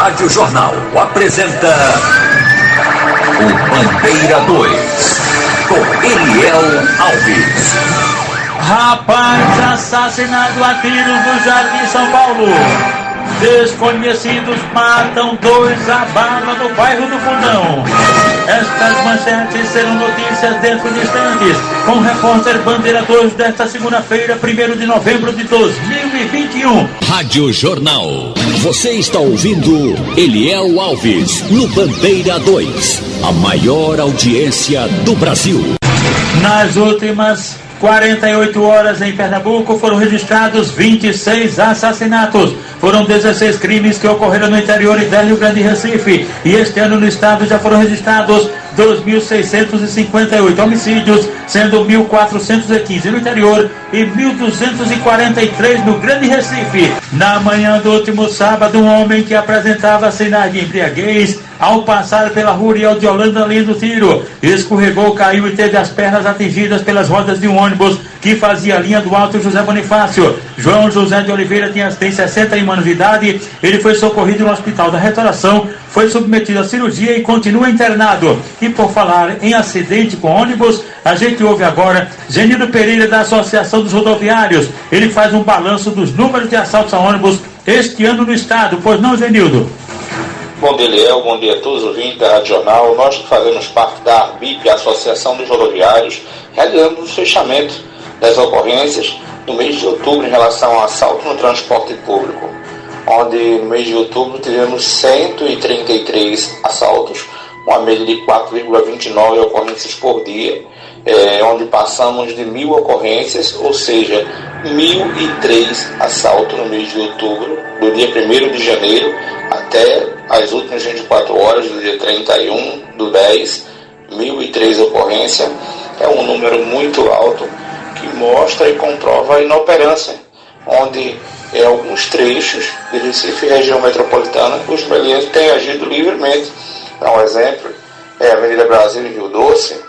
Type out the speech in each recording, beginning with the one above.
Rádio Jornal apresenta o Bandeira 2, com Eliel Alves. Rapaz assassinado a tiros no Jardim São Paulo. Desconhecidos matam 2 à bala no bairro do Fundão. Estas manchetes serão notícias dentro de instantes, com o repórter Bandeira 2 desta segunda-feira, 1º de novembro de 2021. Rádio Jornal. Você está ouvindo Eliel Alves no Bandeira 2, a maior audiência do Brasil. Nas últimas 48 horas em Pernambuco foram registrados 26 assassinatos. Foram 16 crimes que ocorreram no interior e Rio Grande e Recife. E este ano no estado já foram registrados 2.658 homicídios, sendo 1.415 no interior e 1.243 no Grande Recife. Na manhã do último sábado, um homem que apresentava sinais de embriaguez ao passar pela rua Uriel de Holanda, linha do tiro, escorregou, caiu e teve as pernas atingidas pelas rodas de um ônibus que fazia a linha do Alto José Bonifácio. João José de Oliveira tem 61 anos de idade. Ele foi socorrido no Hospital da Restauração, foi submetido à cirurgia e continua internado. E por falar em acidente com ônibus, a gente ouve agora Genildo Pereira, da Associação dos Rodoviários. Ele faz um balanço dos números de assaltos a ônibus este ano no estado. Pois não, Genildo? Bom dia, Eliel. Bom dia a todos os ouvintes da Rádio Jornal. Nós que fazemos parte da ARBIP, a Associação dos Rodoviários, realizamos o fechamento das ocorrências no mês de outubro em relação ao assalto no transporte público, onde no mês de outubro tivemos 133 assaltos, uma média de 4,29 ocorrências por dia, onde passamos de 1.000 ocorrências, ou seja, 1.003 assaltos no mês de outubro, do dia 1º de janeiro até as últimas 24 horas do dia 31 do 10, 1.003 ocorrências. É um número muito alto que mostra e comprova a inoperância, onde em alguns trechos de Recife e região metropolitana os meliantes têm agido livremente. Um exemplo é a Avenida Brasil e Rio Doce,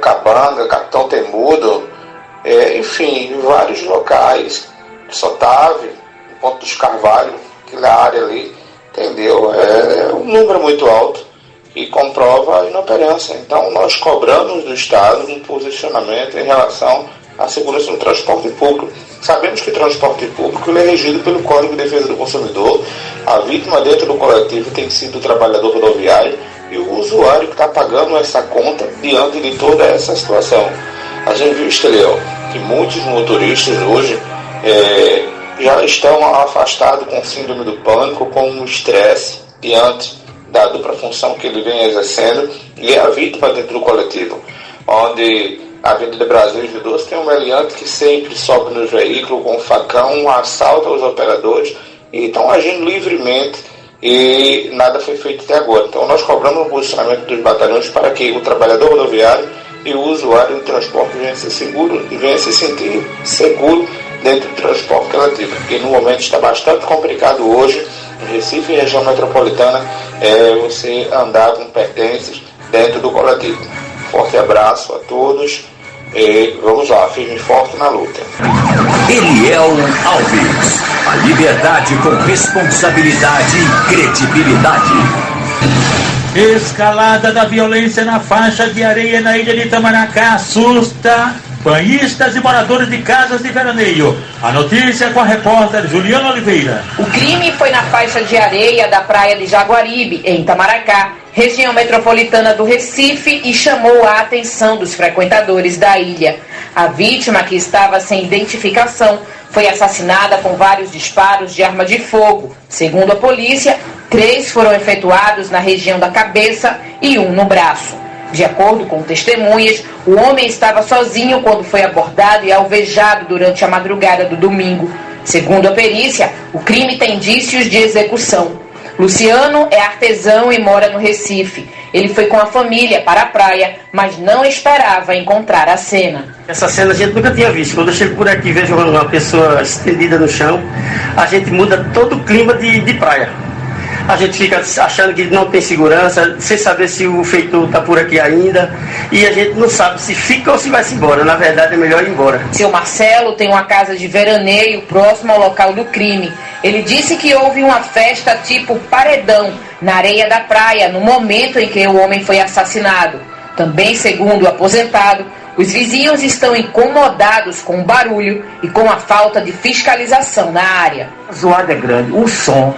Cabanga, Capitão Temudo, enfim, em vários locais, Sotave, Ponto dos Carvalho, aquela área ali, entendeu? É um número muito alto e comprova a inoperância. Então nós cobramos do Estado um posicionamento em relação à segurança no transporte público. Sabemos que o transporte público ele é regido pelo Código de Defesa do Consumidor. A vítima dentro do coletivo tem sido o trabalhador rodoviário e o usuário que está pagando essa conta diante de toda essa situação. A gente viu, Estelio, que muitos motoristas hoje já estão afastados com síndrome do pânico, com um estresse diante da dupla função que ele vem exercendo, e é a vítima dentro do coletivo, onde a Avenida Brasil e Rio Doce tem um meliante que sempre sobe nos veículos com um facão, assalta os operadores e estão agindo livremente e nada foi feito até agora. Então nós cobramos um posicionamento dos batalhões para que o trabalhador rodoviário e o usuário do transporte venha ser seguro e venha se sentir seguro dentro do transporte coletivo, porque no momento está bastante complicado hoje em Recife e região metropolitana você andar com pertences dentro do coletivo. Forte abraço a todos e vamos lá, firme e forte na luta. Eliel Alves, a liberdade com responsabilidade e credibilidade. Escalada da violência na faixa de areia na ilha de Itamaracá assusta banhistas e moradores de casas de veraneio. A notícia com a repórter Juliana Oliveira. O crime foi na faixa de areia da praia de Jaguaribe, em Itamaracá, região metropolitana do Recife, e chamou a atenção dos frequentadores da ilha. A vítima, que estava sem identificação, foi assassinada com vários disparos de arma de fogo. Segundo a polícia, 3 foram efetuados na região da cabeça e 1 no braço. De acordo com testemunhas, o homem estava sozinho quando foi abordado e alvejado durante a madrugada do domingo. Segundo a perícia, o crime tem indícios de execução. Luciano é artesão e mora no Recife. Ele foi com a família para a praia, mas não esperava encontrar a cena. Essa cena a gente nunca tinha visto. Quando eu chego por aqui e vejo uma pessoa estendida no chão, a gente muda todo o clima de praia. A gente fica achando que não tem segurança, sem saber se o feitor está por aqui ainda, e a gente não sabe se fica ou se vai-se embora. Na verdade, é melhor ir embora. Seu Marcelo tem uma casa de veraneio próximo ao local do crime. Ele disse que houve uma festa tipo paredão na areia da praia no momento em que o homem foi assassinado. Também, segundo o aposentado, os vizinhos estão incomodados com o barulho e com a falta de fiscalização na área. A zoada é grande, o som,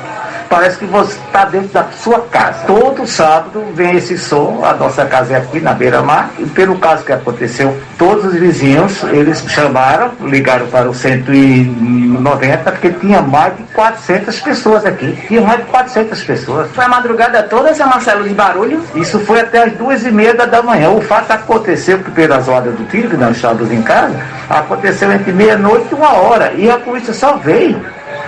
parece que você está dentro da sua casa. Todo sábado vem esse som, a nossa casa é aqui na beira-mar, e pelo caso que aconteceu, todos os vizinhos, eles chamaram, ligaram para o 190, porque tinha mais de 400 pessoas aqui. Tinha mais de 400 pessoas. Foi a madrugada toda, seu Marcelo, de barulho? Isso foi até as 2h30 da manhã. O fato aconteceu que pelas horas do tiro, que nós estávamos em casa, aconteceu entre meia-noite e 1h, e a polícia só veio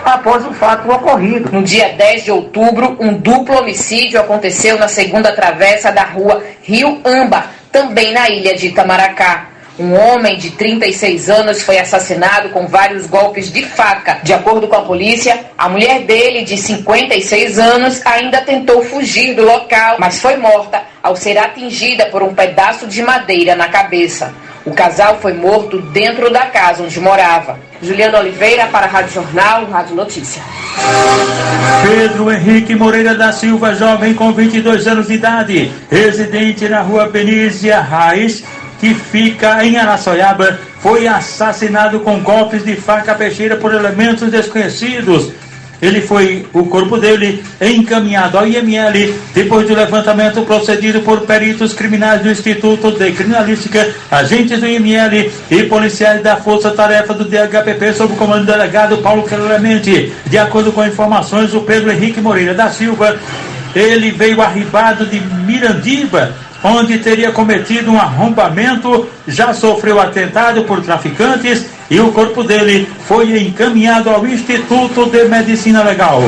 após o fato ocorrido. No dia 10 de outubro, um duplo homicídio aconteceu na segunda travessa da rua Rio Âmbar, também na ilha de Itamaracá. Um homem de 36 anos foi assassinado com vários golpes de faca. De acordo com a polícia, a mulher dele, de 56 anos, ainda tentou fugir do local, mas foi morta ao ser atingida por um pedaço de madeira na cabeça. O casal foi morto dentro da casa onde morava. Juliana Oliveira para a Rádio Jornal, Rádio Notícia. Pedro Henrique Moreira da Silva, jovem com 22 anos de idade, residente na rua Benícia Reis, que fica em Araçoiaba, foi assassinado com golpes de faca peixeira por elementos desconhecidos. O corpo dele encaminhado ao IML depois do levantamento procedido por peritos criminais do Instituto de Criminalística, agentes do IML e policiais da Força Tarefa do DHPP sob o comando do delegado Paulo Clemente. De acordo com informações do Pedro Henrique Moreira da Silva, ele veio arribado de Mirandiba, onde teria cometido um arrombamento, já sofreu atentado por traficantes e o corpo dele foi encaminhado ao Instituto de Medicina Legal.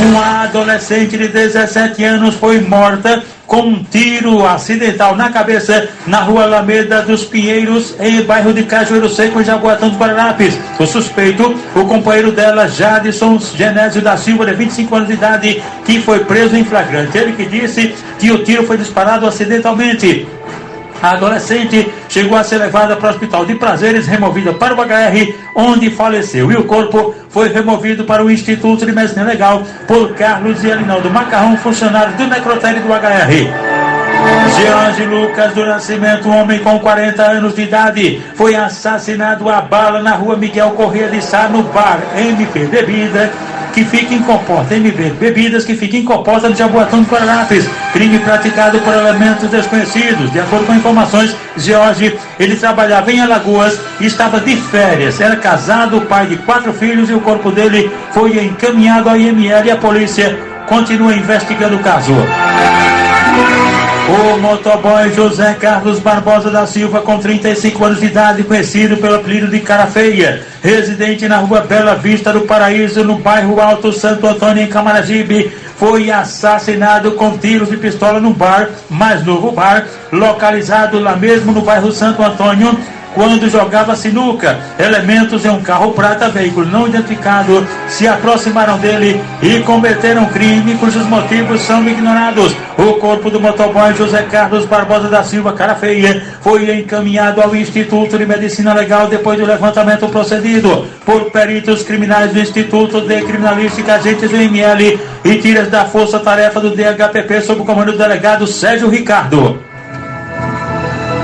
Uma adolescente de 17 anos foi morta com um tiro acidental na cabeça na rua Alameda dos Pinheiros, em bairro de Cajueiro Seco, em Jaboatão dos Guararapes. O suspeito, o companheiro dela, Jadson Genésio da Silva, de 25 anos de idade, que foi preso em flagrante. Ele que disse que o tiro foi disparado acidentalmente. A adolescente chegou a ser levada para o Hospital de Prazeres, removida para o HR, onde faleceu. E o corpo foi removido para o Instituto de Medicina Legal por Carlos e Alinaldo Macarrão, funcionários do necrotério do HR. George Lucas do Nascimento, um homem com 40 anos de idade, foi assassinado a bala na rua Miguel Corrêa de Sá, no bar MP Bebidas, que fica em Comporta, no Jaboatão dos Guararapes. Crime praticado por elementos desconhecidos. De acordo com informações, George, ele trabalhava em Alagoas e estava de férias. Era casado, pai de 4 filhos, e o corpo dele foi encaminhado ao IML e a polícia continua investigando o caso. O motoboy José Carlos Barbosa da Silva, com 35 anos de idade, conhecido pelo apelido de Cara Feia, residente na rua Bela Vista do Paraíso, no bairro Alto Santo Antônio, em Camaragibe, foi assassinado com tiros de pistola no bar, mais novo bar, localizado lá mesmo no bairro Santo Antônio, quando jogava sinuca. Elementos em um carro prata, veículo não identificado, se aproximaram dele e cometeram crime cujos motivos são ignorados. O corpo do motoboy José Carlos Barbosa da Silva, Cara Feia, foi encaminhado ao Instituto de Medicina Legal depois do levantamento procedido por peritos criminais do Instituto de Criminalística, agentes do IML e tiras da Força Tarefa do DHPP sob o comando do delegado Sérgio Ricardo.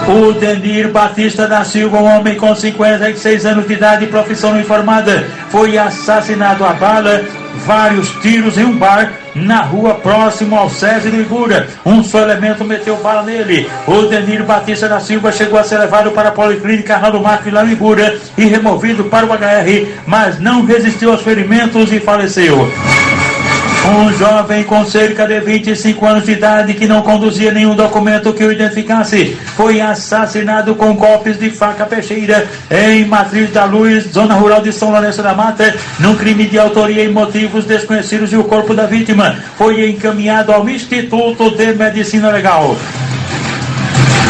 O Denir Batista da Silva, um homem com 56 anos de idade, profissão não informada, foi assassinado a bala, vários tiros em um bar na rua próximo ao César Ligura. Um só elemento meteu bala nele. O Denir Batista da Silva chegou a ser levado para a Policlínica Arnaldo Marques lá em Ligura e removido para o HR, mas não resistiu aos ferimentos e faleceu. Um jovem com cerca de 25 anos de idade, que não conduzia nenhum documento que o identificasse, foi assassinado com golpes de faca peixeira em Matriz da Luz, zona rural de São Lourenço da Mata, num crime de autoria e motivos desconhecidos, e o corpo da vítima foi encaminhado ao Instituto de Medicina Legal.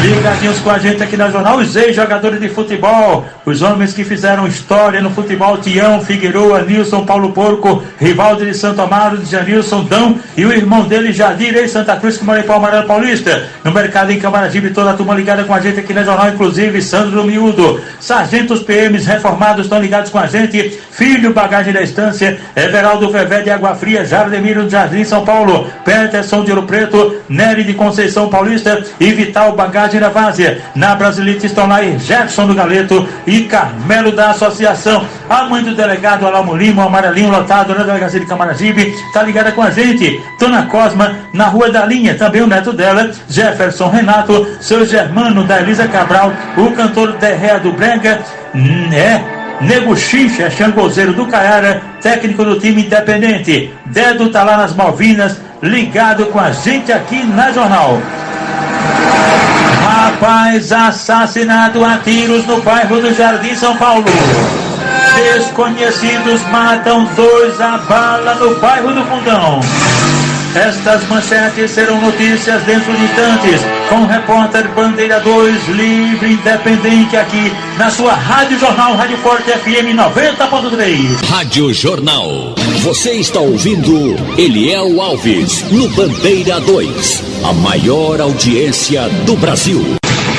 Ligadinhos com a gente aqui na Jornal, os ex-jogadores de futebol, Os homens que fizeram história no futebol: Tião, Figueroa, Nilson, Paulo Porco, Rivaldo de Santo Amaro, Janilson, Dão e o irmão dele, Jadir, em Santa Cruz, que mora em Palmarelo Paulista. No mercado em Camaragibe, toda a turma ligada com a gente aqui na Jornal, inclusive Sandro Miúdo. Sargentos PMs reformados estão ligados com a gente. Filho, Bagagem da Estância, Everaldo Vevé de Água Fria, Jardemiro de Jardim, São Paulo, Peterson de Ouro Preto, Nery de Conceição Paulista e Vital Bagagem da Várzea. Na Brasilite estão lá Gerson do Galeto e Carmelo da Associação. A mãe do delegado Alamo Lima, o amarelinho lotado na delegacia de Camaragibe, está ligada com a gente. Dona Cosma, na Rua da Linha, também o neto dela, Jefferson Renato, seu Germano da Elisa Cabral, o cantor Derrea do Brega, Nego Xixa, xangozeiro do Caiara, técnico do time independente. Dedo tá lá nas Malvinas, ligado com a gente aqui na Jornal. Rapaz assassinado a tiros no bairro do Jardim, São Paulo. Desconhecidos matam 2 a bala no bairro do Fundão. Estas manchetes serão notícias dentro de instantes, com o repórter Bandeira 2, livre, independente, aqui na sua Rádio Jornal, Rádio Forte FM 90.3. Rádio Jornal. Você está ouvindo Eliel Alves, no Bandeira 2, a maior audiência do Brasil.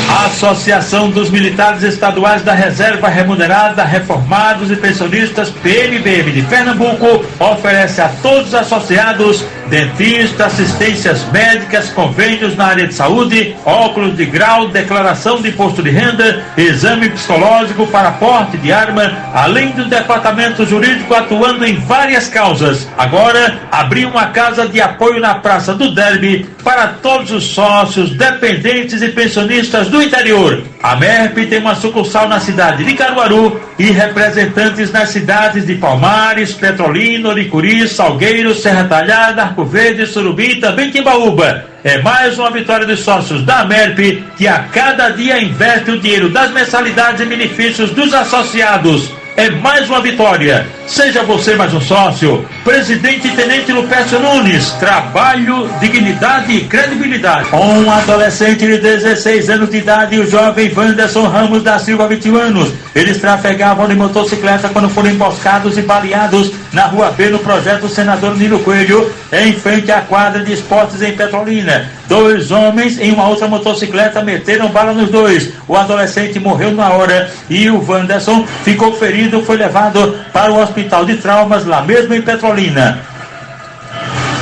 A Associação dos Militares Estaduais da Reserva Remunerada, Reformados e Pensionistas, PMBM de Pernambuco, oferece a todos os associados dentista, assistências médicas, convênios na área de saúde, óculos de grau, declaração de imposto de renda, exame psicológico para porte de arma, além do departamento jurídico atuando em várias causas. Agora, abriu uma casa de apoio na Praça do Derby para todos os sócios, dependentes e pensionistas do interior. A MERP tem uma sucursal na cidade de Caruaru e representantes nas cidades de Palmares, Petrolina, Oricuri, Salgueiro, Serra Talhada, Arco Verde, Surubim e também Timbaúba. É mais uma vitória dos sócios da MERP, que a cada dia investe o dinheiro das mensalidades e benefícios dos associados. É mais uma vitória. Seja você mais um sócio. Presidente e Tenente Lupécio Nunes. Trabalho, dignidade e credibilidade. Um adolescente de 16 anos de idade e o jovem Wanderson Ramos da Silva, 21 anos. Eles trafegavam de motocicleta quando foram emboscados e baleados na Rua B, no projeto Senador Nilo Coelho, em frente à quadra de esportes em Petrolina. 2 homens em uma outra motocicleta meteram bala nos dois. O adolescente morreu na hora e o Wanderson ficou ferido, foi levado para o hospital de traumas lá mesmo em Petrolina.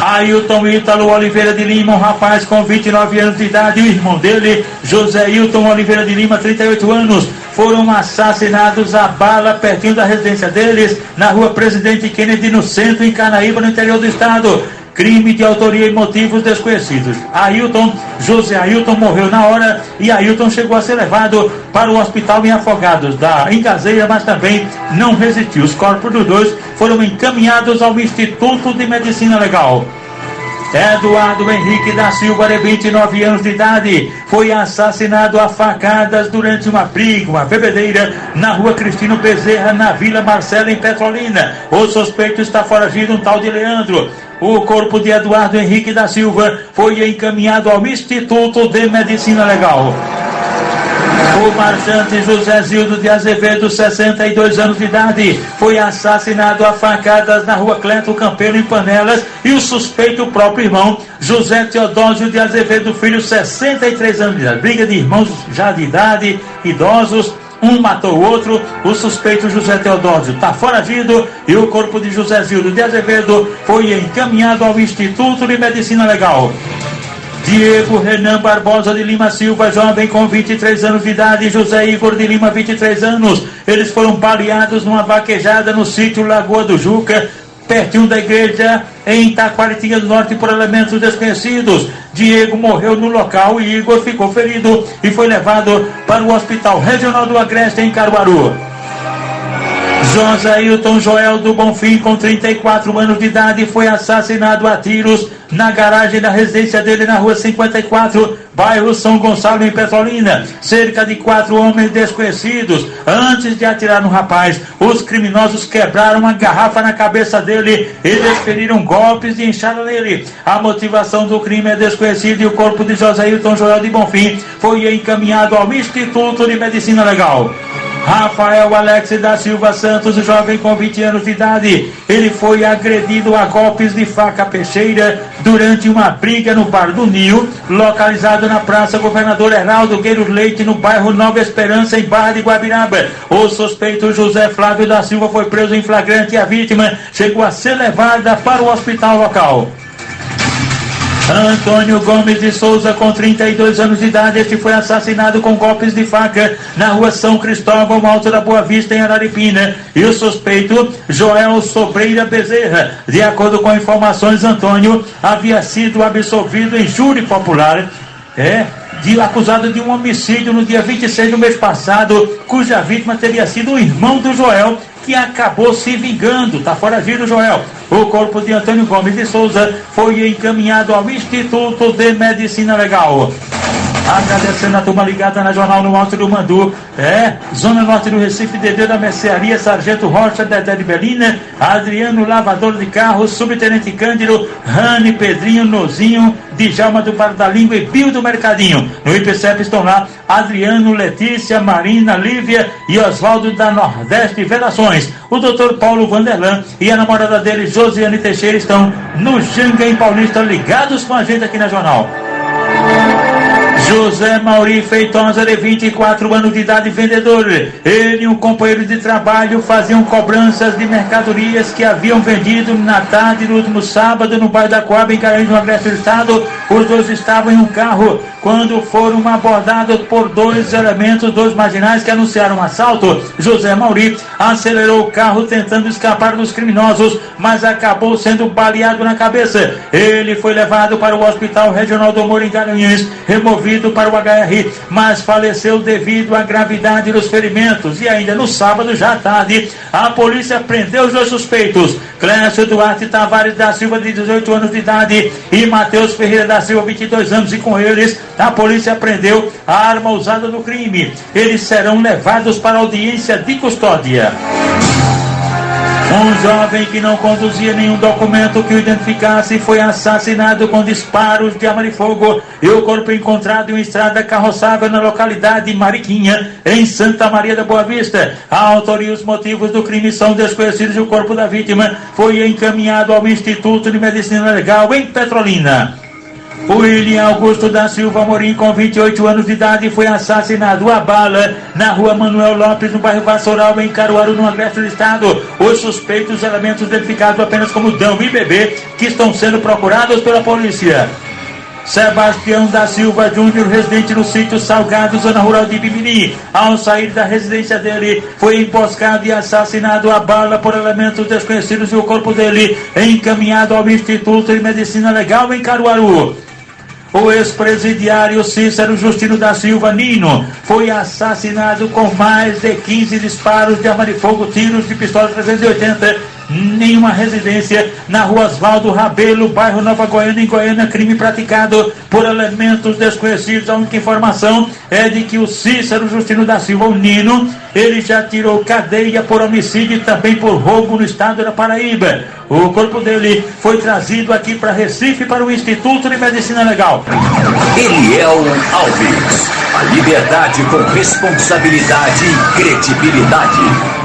Ailton Ítalo Oliveira de Lima, um rapaz com 29 anos de idade, e o irmão dele, José Hilton Oliveira de Lima, 38 anos, foram assassinados a bala pertinho da residência deles, na Rua Presidente Kennedy, no centro, em Canaíba, no interior do estado. Crime de autoria e motivos desconhecidos. José Ailton morreu na hora e Ailton chegou a ser levado para o hospital em Afogados da Engazeira, mas também não resistiu. Os corpos dos dois foram encaminhados ao Instituto de Medicina Legal. Eduardo Henrique da Silva, de 29 anos de idade, foi assassinado a facadas durante uma briga, uma bebedeira, na Rua Cristino Bezerra, na Vila Marcela, em Petrolina. O suspeito está foragido, um tal de Leandro. O corpo de Eduardo Henrique da Silva foi encaminhado ao Instituto de Medicina Legal. O marchante José Zildo de Azevedo, 62 anos de idade, foi assassinado a facadas na Rua Cleto Campelo, em Panelas, e o suspeito, o próprio irmão, José Teodósio de Azevedo Filho, 63 anos de idade. Briga de irmãos já de idade, idosos. Um matou o outro. O suspeito José Teodósio está foragido e o corpo de José Zildo de Azevedo foi encaminhado ao Instituto de Medicina Legal. Diego Renan Barbosa de Lima Silva, jovem com 23 anos de idade, e José Igor de Lima, 23 anos. Eles foram baleados numa vaquejada no sítio Lagoa do Juca, pertinho da igreja em Taquaritinga do Norte, por elementos desconhecidos. Diego morreu no local e Igor ficou ferido e foi levado para o Hospital Regional do Agreste, em Caruaru. José Hilton Joel do Bonfim, com 34 anos de idade, foi assassinado a tiros na garagem da residência dele na Rua 54, bairro São Gonçalo, em Petrolina. Cerca de 4 homens desconhecidos, antes de atirar no rapaz, os criminosos quebraram uma garrafa na cabeça dele e desferiram golpes de enxada nele. A motivação do crime é desconhecida e o corpo de José Hilton Joel de Bonfim foi encaminhado ao Instituto de Medicina Legal. Rafael Alex da Silva Santos, jovem com 20 anos de idade, ele foi agredido a golpes de faca peixeira durante uma briga no Bar do Nil, localizado na Praça Governador Heraldo Gueiros Leite, no bairro Nova Esperança, em Barra de Guabiraba. O suspeito José Flávio da Silva foi preso em flagrante e a vítima chegou a ser levada para o hospital local. Antônio Gomes de Souza, com 32 anos de idade, este foi assassinado com golpes de faca na rua São Cristóvão, Alto da Boa Vista, em Araripina. E o suspeito, Joel Sobreira Bezerra. De acordo com informações, Antônio havia sido absolvido em júri popular, acusado de um homicídio no dia 26 do mês passado, cuja vítima teria sido o irmão do Joel, que acabou se vingando. Está foragido, Joel. O corpo de Antônio Gomes de Souza foi encaminhado ao Instituto de Medicina Legal. Agradecendo a turma ligada na Jornal no Alto do Mandu, Zona Norte do Recife, Dedê da Mercearia, Sargento Rocha, Dedé de Belina, Adriano Lavador de Carros, Subtenente Cândido, Rani, Pedrinho, Nozinho, Djalma do Bar da Língua e Bio do Mercadinho. No IPCEP estão lá Adriano, Letícia, Marina, Lívia e Oswaldo da Nordeste Vedações. O doutor Paulo Vanderlan e a namorada dele, Josiane Teixeira, estão no Xangai Paulista, ligados com a gente aqui na Jornal. José Mauri Feitosa, de 24 anos de idade, vendedor. Ele e um companheiro de trabalho faziam cobranças de mercadorias que haviam vendido na tarde do último sábado no bairro da Coab, em Garanhuns, no Agreste do Estado. Os dois estavam em um carro quando foram abordados por dois marginais que anunciaram um assalto. José Mauri acelerou o carro tentando escapar dos criminosos, mas acabou sendo baleado na cabeça. Ele foi levado para o Hospital Regional do Humor, em Garanhuns, removido para o HR, mas faleceu devido à gravidade dos ferimentos. E ainda no sábado, já à tarde, a polícia prendeu os dois suspeitos, Clécio Duarte Tavares da Silva, de 18 anos de idade, e Matheus Ferreira da Silva, 22 anos, e com eles a polícia prendeu a arma usada no crime. Eles serão levados para audiência de custódia. Um jovem que não conduzia nenhum documento que o identificasse foi assassinado com disparos de arma de fogo e o corpo encontrado em uma estrada carroçável na localidade de Mariquinha, em Santa Maria da Boa Vista. A autoria e os motivos do crime são desconhecidos e o corpo da vítima foi encaminhado ao Instituto de Medicina Legal, em Petrolina. William Augusto da Silva Amorim, com 28 anos de idade, foi assassinado a bala na rua Manuel Lopes, no bairro Vassoural, em Caruaru, no Agreste do Estado. Os suspeitos, elementos identificados apenas como Dão e Bebê, que estão sendo procurados pela polícia. Sebastião da Silva Júnior, residente no sítio Salgado, zona rural de Bimini. Ao sair da residência dele, foi emboscado e assassinado a bala por elementos desconhecidos e o corpo dele encaminhado ao Instituto de Medicina Legal, em Caruaru. O ex-presidiário Cícero Justino da Silva Nino foi assassinado com mais de 15 disparos de arma de fogo, tiros de pistola 380 em uma residência na rua Oswaldo Rabelo, bairro Nova Goiânia, em Goiânia. Crime praticado por elementos desconhecidos. A única informação é de que o Cícero Justino da Silva, o Nino, ele já tirou cadeia por homicídio e também por roubo no estado da Paraíba. O corpo dele foi trazido aqui para Recife, para o Instituto de Medicina Legal. Eliel Alves, a liberdade com responsabilidade e credibilidade.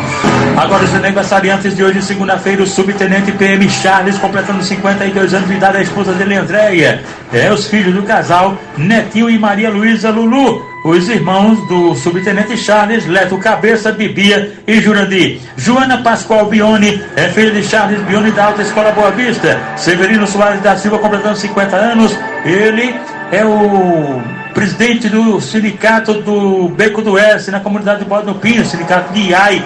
Agora os aniversariantes de hoje, segunda-feira, o subtenente PM Charles, completando 52 anos de idade, a esposa dele, Andréia. Os filhos do casal, Netinho e Maria Luísa Lulu. Os irmãos do subtenente Charles, Leto Cabeça, Bibia e Jurandir. Joana Pascoal Bione é filha de Charles Bione, da Alta Escola Boa Vista. Severino Soares da Silva, completando 50 anos. Ele é o presidente do sindicato do Beco do Oeste, na comunidade de Bode no Pinho, sindicato de IAI.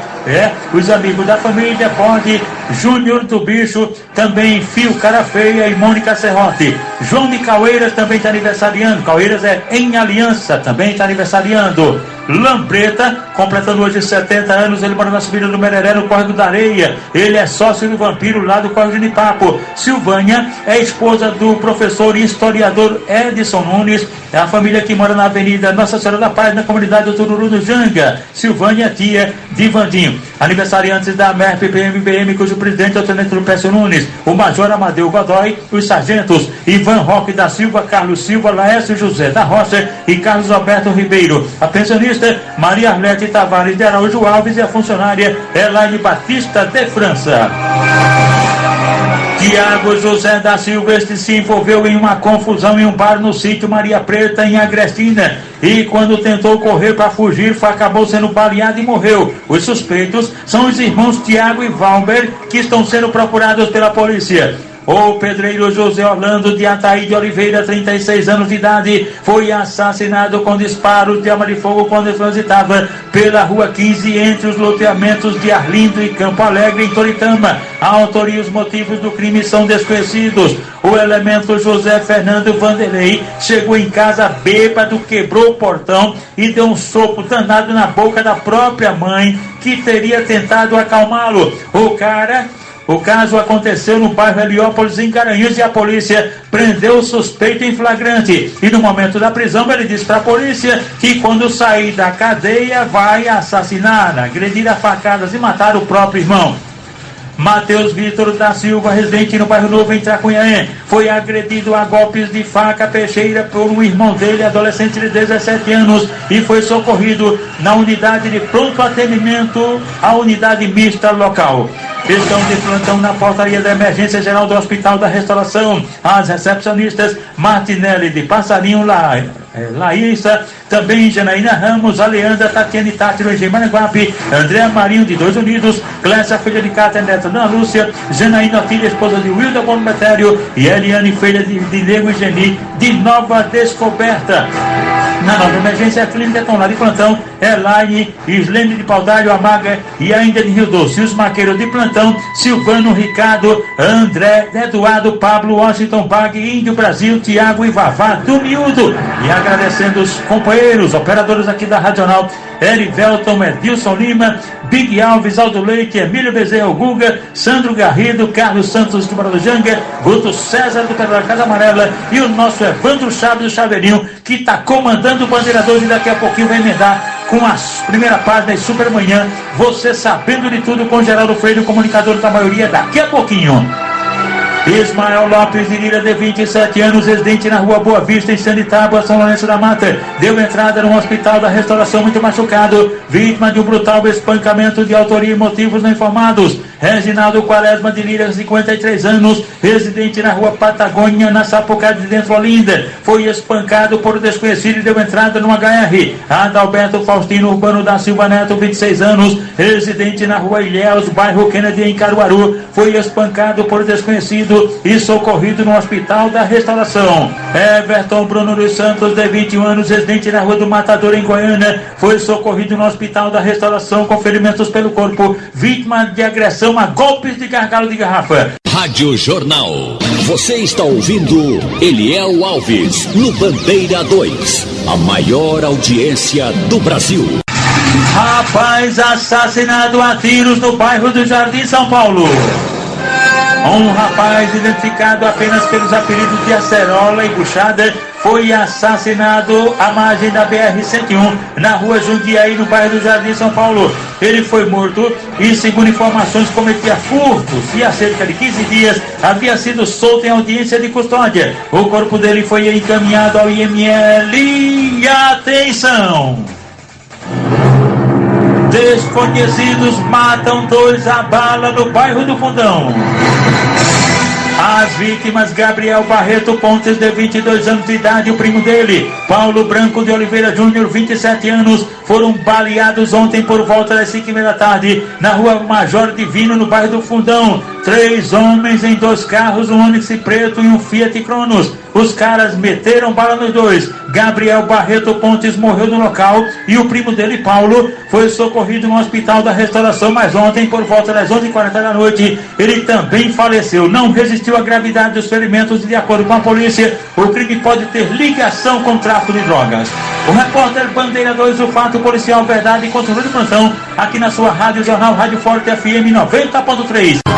Os amigos da família, Bode, Júnior do Bicho, também Fio Cara Feia e Mônica Serrote. João de Caueiras também está aniversariando. Caueiras é em Aliança, também está aniversariando. Lambreta, completando hoje 70 anos, ele mora na subida do Mereré, no Córrego da Areia. Ele é sócio do Vampiro, lá do Córrego de Nipapo. Silvânia é esposa do professor e historiador Edson Nunes. É a família que mora na Avenida Nossa Senhora da Paz, na comunidade do Tururu do Janga. Silvânia, tia de Vandinho. também aniversariantes da MERP PMBM, cujo presidente é o tenente Lupécio Nunes, o major Amadeu Godoy, os sargentos Ivan Roque da Silva, Carlos Silva, Laércio José da Rocha e Carlos Alberto Ribeiro. A pensionista Maria Arlete Tavares de Araújo Alves e a funcionária Elaine Batista de França. Tiago José da Silva se envolveu em uma confusão em um bar no sítio Maria Preta, em Agrestina, e quando tentou correr para fugir, acabou sendo baleado e morreu. Os suspeitos são os irmãos Tiago e Valber, que estão sendo procurados pela polícia. O pedreiro José Orlando de Ataí de Oliveira, 36 anos de idade, foi assassinado com disparos de arma de fogo quando transitava pela Rua 15, entre os loteamentos de Arlindo e Campo Alegre, em Toritama. A autoria e os motivos do crime são desconhecidos. O elemento José Fernando Vanderlei chegou em casa bêbado, quebrou o portão e deu um sopro danado na boca da própria mãe, que teria tentado acalmá-lo. O caso aconteceu no bairro Heliópolis, em Garanhuns, e a polícia prendeu o suspeito em flagrante. E no momento da prisão, ele disse para a polícia que quando sair da cadeia vai assassinar, agredir a facadas e matar o próprio irmão. Matheus Vitor da Silva, residente no bairro Novo, em Tracunhaém, foi agredido a golpes de faca peixeira por um irmão dele, adolescente de 17 anos, e foi socorrido na unidade de pronto atendimento, a unidade mista local. Estão de plantão na portaria da emergência geral do Hospital da Restauração as recepcionistas Martinelli de Passarinho, Laísa, também Janaína Ramos, Aleandra, Tatiane Tátiro, Engenho Maranguape, Andréa Marinho de Dois Unidos, Clécia, filha de Cátia, neta Dona Lúcia, Janaína, filha, esposa de Wilda Bonometério, e Eliane, filha de Nego e Geni, de Nova Descoberta. Na nova emergência, a clínica estão lá de plantão Elaine, Islene de Paudalho, Amaga e ainda de Rio Doce. Os maqueiros de plantão Silvano, Ricardo, André, Eduardo, Pablo, Washington, Bag, Índio, Brasil, Tiago e Vavá do Miúdo. E agradecendo os companheiros, operadores aqui da Radional, Erivelton, Edilson Lima, Big Alves, Aldo Leite, Emílio Bezerra, Guga, Sandro Garrido, Carlos Santos de Baralujanga, Guto César do Pedro da Casa Amarela e o nosso Evandro Chaves do Chaveirinho, que está comandando o Bandeirador, e daqui a pouquinho vai emendar com a primeira página e Supermanhã, você sabendo de tudo, com Geraldo Freire, o comunicador da maioria, daqui a pouquinho. Ismael Lopes de Lira, de 27 anos, residente na Rua Boa Vista, em Sanditábua, São Lourenço da Mata, deu entrada no Hospital da Restauração muito machucado, vítima de um brutal espancamento de autoria e motivos não informados. Reginaldo Quaresma de Lira, 53 anos, residente na Rua Patagônia, na Sapucaí de Dentro, Olinda, foi espancado por desconhecido e deu entrada no HR. Adalberto Faustino Urbano da Silva Neto, 26 anos, residente na Rua Ilhéus, bairro Kennedy, em Caruaru, foi espancado por desconhecido e socorrido no Hospital da Restauração. Everton Bruno dos Santos, de 21 anos, residente na Rua do Matador, em Goiânia, foi socorrido no Hospital da Restauração com ferimentos pelo corpo, vítima de agressão a golpes de gargalo de garrafa. Rádio Jornal. Você está ouvindo Eliel Alves, no Bandeira 2, a maior audiência do Brasil. Rapaz assassinado a tiros no bairro do Jardim, São Paulo. Um rapaz identificado apenas pelos apelidos de Acerola e Buchada foi assassinado à margem da BR-101, na Rua Jundiaí, no bairro do Jardim, São Paulo. Ele foi morto e, segundo informações, cometia furtos e há cerca de 15 dias havia sido solto em audiência de custódia. O corpo dele foi encaminhado ao IML. E atenção! Desconhecidos matam 2 a bala no bairro do Fundão. As vítimas: Gabriel Barreto Pontes, de 22 anos de idade, e o primo dele, Paulo Branco de Oliveira Júnior, 27 anos, foram baleados ontem por volta das 5h30 da tarde, na Rua Major Divino, no bairro do Fundão. 3 homens em 2 carros, um Onix preto e um Fiat Cronos. Os caras meteram bala nos 2. Gabriel Barreto Pontes morreu no local e o primo dele, Paulo, foi socorrido no Hospital da Restauração, mas ontem, por volta das 11h40 da noite, ele também faleceu. Não resistiu à gravidade dos ferimentos e, de acordo com a polícia, o crime pode ter ligação com o tráfico de drogas. O repórter Bandeira 2, o fato policial, verdade e continua de plantão, aqui na sua Rádio Jornal, Rádio Forte FM 90.3.